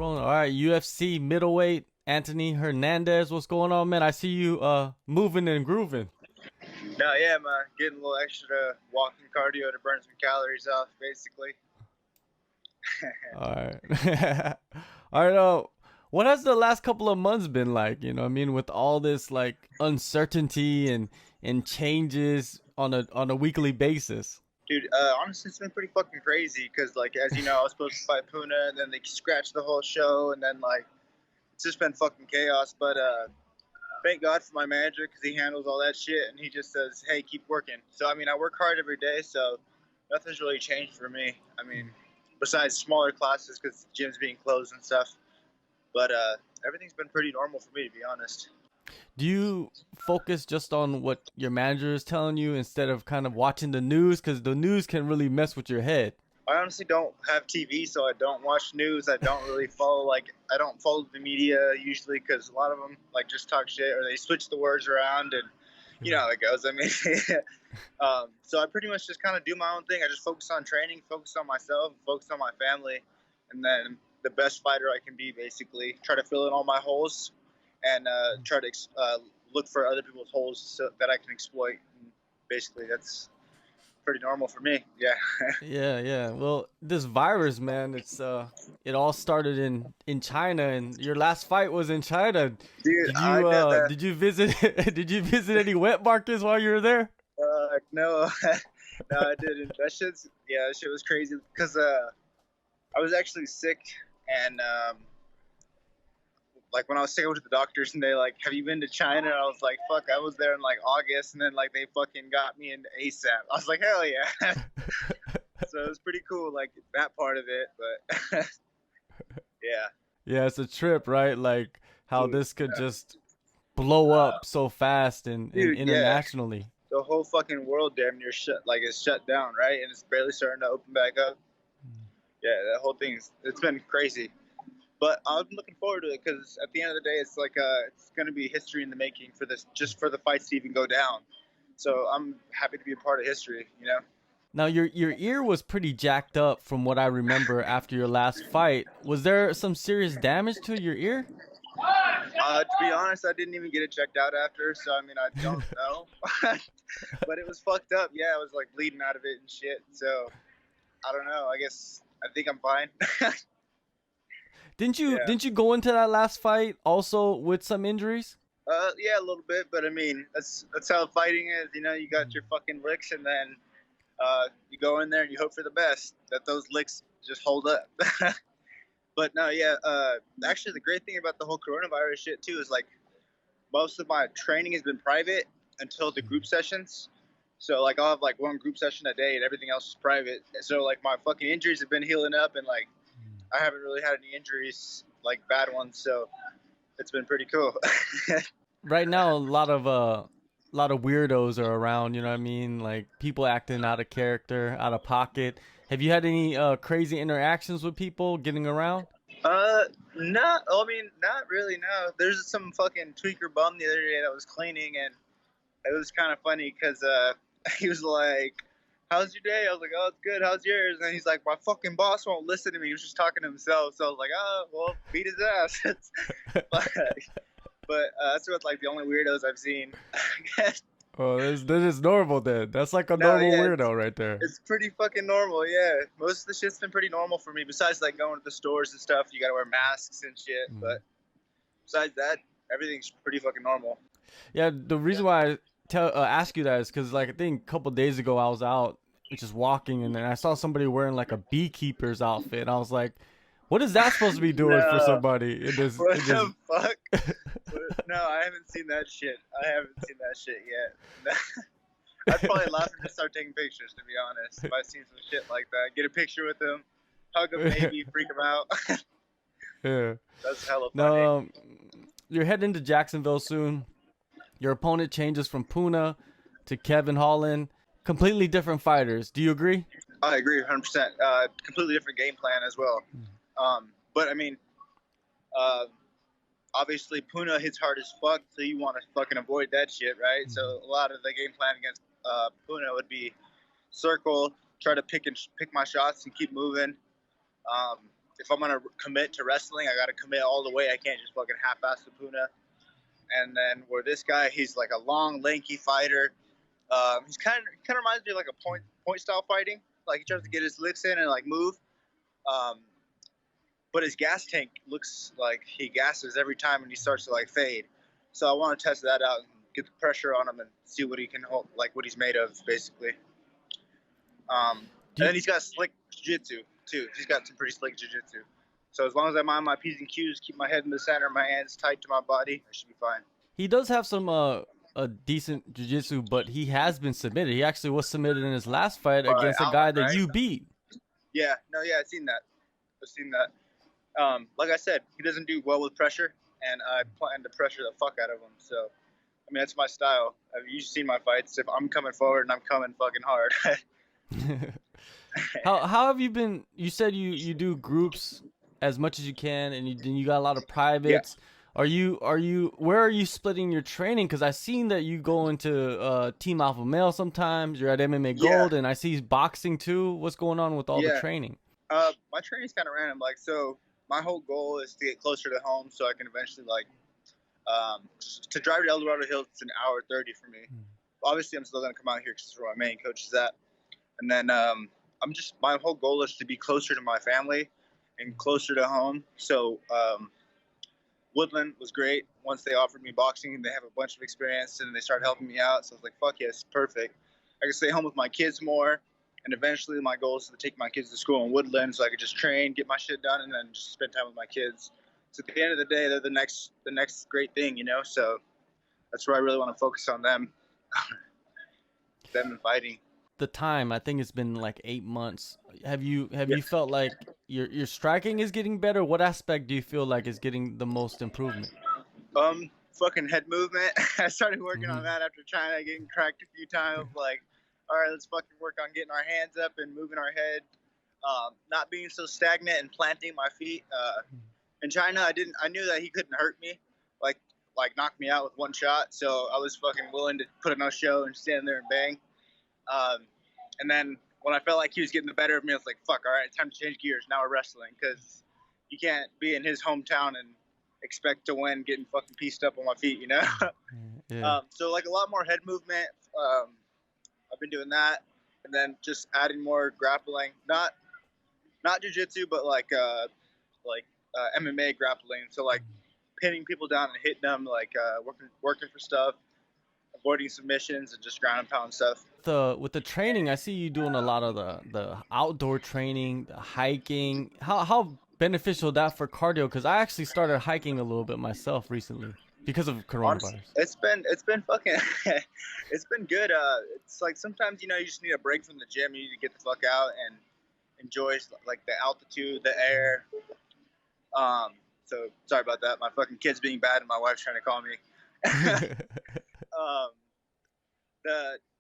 rolling. All right, UFC middleweight Anthony Hernandez. What's going on, man? I see you moving and grooving. No, yeah, man. Getting a little extra walking cardio to burn some calories off, basically. All right. All right, what has the last couple of months been like? You know what I mean, with all this like uncertainty and changes on a weekly basis. Dude, honestly, it's been pretty fucking crazy because, like, as you know, I was supposed to fight Puna, and then they scratched the whole show, and then, like, it's just been fucking chaos. But thank God for my manager because he handles all that shit, and he just says, hey, keep working. So, I mean, I work hard every day, so nothing's really changed for me. I mean, besides smaller classes because the gym's being closed and stuff. But everything's been pretty normal for me, to be honest. Do you focus just on what your manager is telling you instead of kind of watching the news? Because the news can really mess with your head. I honestly don't have TV, so I don't watch news. I don't really follow, I don't follow the media usually because a lot of them, like, just talk shit or they switch the words around and you know how it goes. I mean, so I pretty much just kind of do my own thing. I just focus on training, focus on myself, focus on my family, and then the best fighter I can be, basically. Try to fill in all my holes and try to look for other people's holes so that I can exploit. And basically, that's pretty normal for me. Yeah. Yeah. Well, this virus, man, it all started in China, and your last fight was in China. Dude, Did you visit did you visit any wet markets while you were there? No, no, I didn't. That shit was crazy because I was actually sick, and like when I was sick, I went to the doctors, and they like, "Have you been to China?" And I was like, "Fuck, I was there in like August," and then like they fucking got me into ASAP. I was like, "Hell yeah!" So it was pretty cool, like that part of it, but yeah. Yeah, it's a trip, right? Like how Dude, this could just blow up so fast and dude, yeah. internationally. The whole fucking world damn near is shut down, right? And it's barely starting to open back up. Yeah, that whole it's been crazy. But I'm looking forward to it because at the end of the day, it's like it's going to be history in the making for this, just for the fights to even go down. So I'm happy to be a part of history, you know? Now your ear was pretty jacked up from what I remember after your last fight. Was there some serious damage to your ear? To be honest, I didn't even get it checked out after, so I mean, I don't know. But it was fucked up. Yeah, I was like bleeding out of it and shit. So I don't know. I think I'm fine. Didn't you go into that last fight also with some injuries? Yeah, a little bit, but I mean, that's how fighting is. You know, you got your fucking licks, and then you go in there and you hope for the best that those licks just hold up. But no, yeah. Actually, the great thing about the whole coronavirus shit too is like most of my training has been private until the group sessions. So like I'll have like one group session a day, and everything else is private. So like my fucking injuries have been healing up, and like I haven't really had any injuries, like bad ones. So it's been pretty cool. Right now, a lot of weirdos are around. You know what I mean? Like people acting out of character, out of pocket. Have you had any crazy interactions with people getting around? Not. I mean, not really. No, there's some fucking tweaker bum the other day that was cleaning, and it was kind of funny because he was like, "How's your day?" I was like, "Oh, it's good. How's yours?" And he's like, "My fucking boss won't listen to me." He was just talking to himself. So I was like, "Oh, well, beat his ass." but that's what like the only weirdos I've seen. Oh, this is normal then. That's like a normal weirdo right there. It's pretty fucking normal, yeah. Most of the shit's been pretty normal for me. Besides like going to the stores and stuff, you gotta wear masks and shit. But besides that, everything's pretty fucking normal. Yeah, the reason why I ask you that is because like I think a couple days ago I was out just walking and then I saw somebody wearing like a beekeeper's outfit. And I was like, what is that supposed to be doing for somebody? What the fuck? No, I haven't seen that shit. yet. I'd probably laugh and just start taking pictures, to be honest, if I seen some shit like that. Get a picture with him, hug him, maybe freak him out. Yeah, that's hella funny. Now, you're heading to Jacksonville soon. Your opponent changes from Puna to Kevin Holland. Completely different fighters. Do you agree? I agree 100%. Completely different game plan as well. But I mean, obviously Puna hits hard as fuck, so you want to fucking avoid that shit, right? So a lot of the game plan against Puna would be circle, try to pick my shots and keep moving. if I'm gonna commit to wrestling, I gotta commit all the way. I can't just fucking half-ass the Puna. And then where this guy, he's like a long, lanky fighter. He's kind of reminds me of like a point style fighting. Like he tries to get his licks in and like move. But his gas tank looks like he gasses every time, and he starts to like fade. So I want to test that out and get the pressure on him and see what he can hold, like what he's made of, basically. And then he's got slick jiu-jitsu too. He's got some pretty slick jiu-jitsu. So as long as I mind my P's and Q's, keep my head in the center, my hands tight to my body, I should be fine. He does have some a decent jiu-jitsu, but he has been submitted. He actually was submitted in his last fight against a guy that you beat. Yeah, I've seen that. Like I said, he doesn't do well with pressure, and I plan to pressure the fuck out of him. So, I mean, that's my style. You've seen my fights. If I'm coming forward and I'm coming fucking hard. How have you been? You said you do groups as much as you can, and you got a lot of privates. Yeah. Where are you splitting your training? Because I seen that you go into Team Alpha Male sometimes. You're at MMA Gold, and I see boxing too. What's going on with all the training? My training's kind of random. Like, so my whole goal is to get closer to home so I can eventually to drive to El Dorado Hills. It's an hour 30 for me. Obviously, I'm still gonna come out here because where my main coach is at. And then my whole goal is to be closer to my family and closer to home. So Woodland was great. Once they offered me boxing, and they have a bunch of experience, and they started helping me out. So I was like, fuck yes, perfect. I can stay home with my kids more. And eventually my goal is to take my kids to school in Woodland so I could just train, get my shit done, and then just spend time with my kids. So at the end of the day, they're the next great thing, you know? So that's where I really want to focus on them. Them and fighting. The time, I think it's been like 8 months. Have you felt like your striking is getting better? What aspect do you feel like is getting the most improvement? Fucking head movement. I started working on that after China, getting cracked a few times. Like, all right, let's fucking work on getting our hands up and moving our head. Not being so stagnant and planting my feet. In China, I knew that he couldn't hurt me, like knock me out with one shot. So I was fucking willing to put on a show and stand there and bang. And then when I felt like he was getting the better of me, I was like, fuck, all right, it's time to change gears. Now we're wrestling, because you can't be in his hometown and expect to win getting fucking pieced up on my feet, you know? Yeah. So like a lot more head movement. I've been doing that, and then just adding more grappling, not jiu-jitsu, but like MMA grappling. So like pinning people down and hitting them, like working for stuff, avoiding submissions, and just ground and pound stuff. With the training, I see you doing a lot of the outdoor training, the hiking. How beneficial that for cardio? Because I actually started hiking a little bit myself recently because of coronavirus. Honestly, it's been fucking it's been good. It's like sometimes, you know, you just need a break from the gym. You need to get the fuck out and enjoy like the altitude, the air. So sorry about that. My fucking kid's being bad and my wife's trying to call me.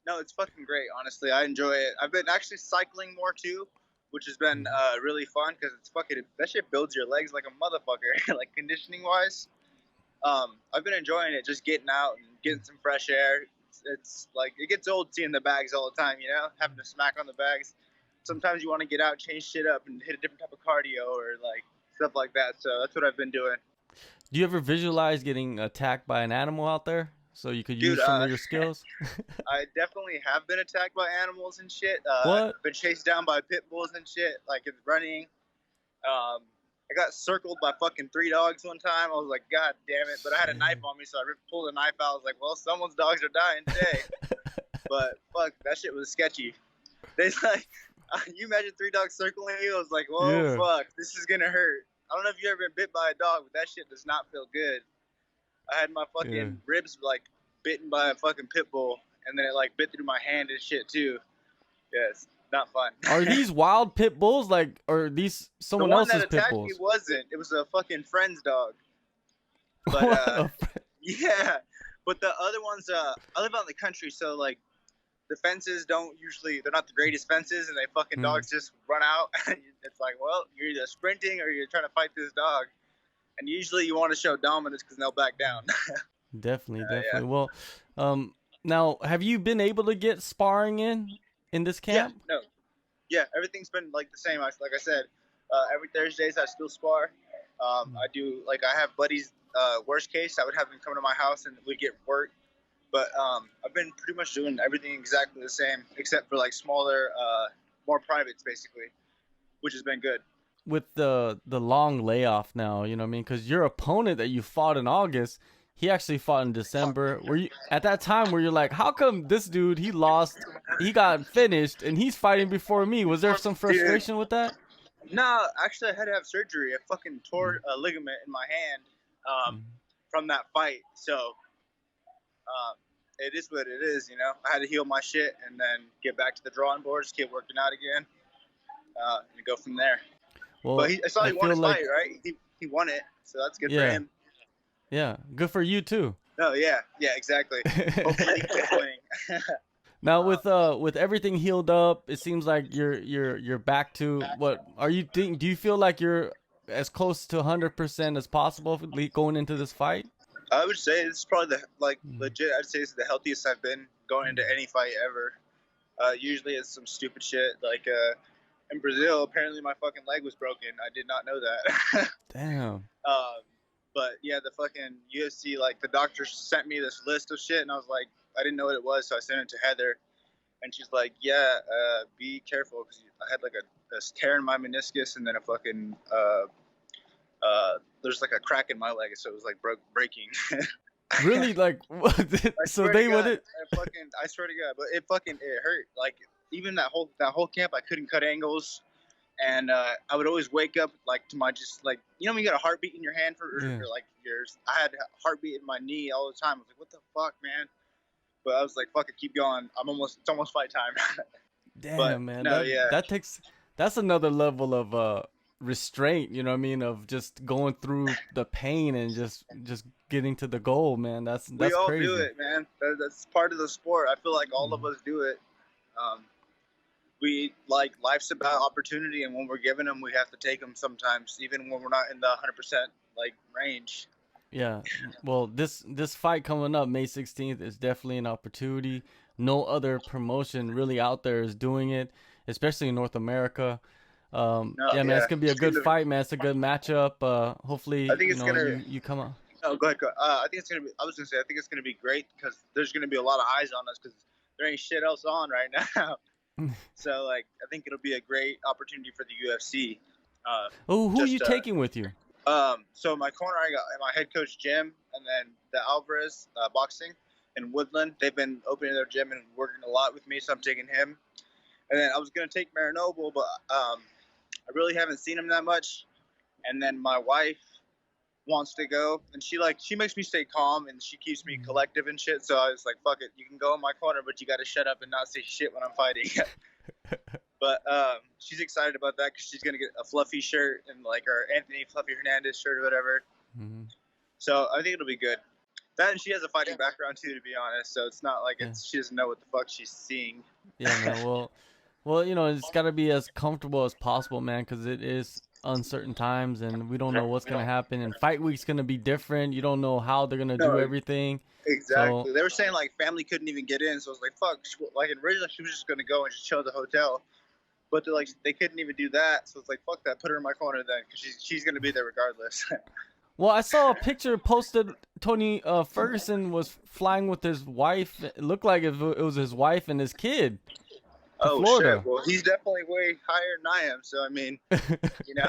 No, it's fucking great. Honestly, I enjoy it. I've been actually cycling more too, which has been really fun, because it's fucking, that shit builds your legs like a motherfucker, like conditioning wise. I've been enjoying it, just getting out and getting some fresh air. It's like, it gets old seeing the bags all the time, you know, having to smack on the bags. Sometimes you want to get out, change shit up, and hit a different type of cardio or like stuff like that. So that's what I've been doing. Do you ever visualize getting attacked by an animal out there so you could use some of your skills? I definitely have been attacked by animals and shit. What? Been chased down by pit bulls and shit, like it's running. I got circled by fucking 3 dogs one time. I was like, God damn it. But I had a knife on me, so I pulled the knife out. I was like, well, someone's dogs are dying today. But fuck, that shit was sketchy. They like, you imagine 3 dogs circling you? I was like, whoa, fuck, this is gonna hurt. I don't know if you've ever been bit by a dog, but that shit does not feel good. I had my fucking ribs like bitten by a fucking pit bull, and then it like bit through my hand and shit too. Yes, not fun. Are these wild pit bulls, like, or are these someone else's pit bulls? Me wasn't. It was a fucking friend's dog. But yeah, but the other ones, I live out in the country, so like the fences they're not the greatest fences, and they fucking dogs just run out. It's like, well, you're either sprinting or you're trying to fight this dog. And usually you want to show dominance because they'll back down. Definitely. Yeah. Well, now, have you been able to get sparring in this camp? Yeah, everything's been like the same. Like I said, Every Thursdays I still spar. I do, like, I have buddies. Worst case, I would have them come to my house and we'd get work. But I've been pretty much doing everything exactly the same, except for like smaller, more privates, basically, which has been good. With the long layoff now, you know what I mean? Because your opponent that you fought in August, he actually fought in December. Were you at that time where you're like, how come this dude, he lost, he got finished, and he's fighting before me? Was there some frustration with that? No, actually, I had to have surgery. I fucking tore a ligament in my hand from that fight. So it is what it is, you know. I had to heal my shit and then get back to the drawing boards, get working out again, and go from there. Well, but I saw he won his fight, right? He won it, so that's good for him. Yeah, good for you too. Oh yeah, exactly. Hopefully he keeps winning. Now with everything healed up, it seems like you're back to what are you think? Do you feel like you're as close to 100% as possible going into this fight? I would say this is probably legit. I'd say this is the healthiest I've been going into any fight ever. Usually it's some stupid shit like in Brazil. Apparently my fucking leg was broken. I did not know that. Damn. But yeah, the fucking UFC, like the doctor sent me this list of shit, and I was like, I didn't know what it was, so I sent it to Heather, and she's like, yeah, be careful, because I had like a tear in my meniscus, and then a fucking there's like a crack in my leg, so it was like breaking. Really? Like what? So they would it? I swear to God, but it hurt. Like even that whole camp, I couldn't cut angles. And I would always wake up like to my just like, you know when you got a heartbeat in your hand for like years. I had a heartbeat in my knee all the time. I was like, what the fuck, man? But I was like, fuck it, keep going. It's almost fight time. Damn, but, man. No, that's another level of restraint, you know what I mean? Of just going through the pain and just getting to the goal, man. That's we all crazy. do it, man. That's part of the sport. I feel like all of us do it. We like life's about opportunity, and when we're given them, we have to take them sometimes, even when we're not in the 100% like range. Yeah. Well, this fight coming up May 16th is definitely an opportunity. No other promotion really out there is doing it, especially in North America. Man, it's gonna be a good fight, man. It's a good matchup. Hopefully, I think you come out. Oh, go ahead. I think it's gonna be. I was gonna say I think it's gonna be great because there's gonna be a lot of eyes on us because there ain't shit else on right now. So like I think it'll be a great opportunity for the UFC. Who are you taking with you? So my corner, I got my head coach Jim, and then the Alvarez boxing in Woodland. They've been opening their gym and working a lot with me, so I'm taking him. And then I was gonna take Marinoble, but I really haven't seen him that much. And then my wife wants to go, and she makes me stay calm, and she keeps me collective and shit. So I was like, fuck it, you can go in my corner, but you got to shut up and not say shit when I'm fighting. But she's excited about that because she's gonna get a fluffy shirt and like our Anthony Hernandez shirt or whatever. So I think it'll be good. That, and she has a fighting background too, to be honest. So it's not like she doesn't know what the fuck she's seeing. Yeah, man. Well, you know, it's got to be as comfortable as possible, man, because it is uncertain times and we don't know what's going to happen, and fight week's going to be different. You don't know how they're going to do everything. Exactly. So, they were saying like family couldn't even get in, so I was like, fuck. Like originally she was just going to go and just chill at the hotel, but they couldn't even do that, so it's like, fuck that, put her in my corner then, because she's going to be there regardless. well, I saw a picture posted. Tony Ferguson was flying with his wife. It looked like it was his wife and his kid. Florida. Shit. Well, he's definitely way higher than I am. So I mean, you know,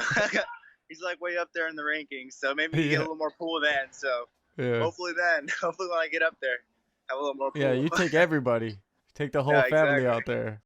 he's like way up there in the rankings. So maybe he get a little more pool then. So hopefully when I get up there, have a little more pool. Yeah, you take everybody. Take the whole family out there.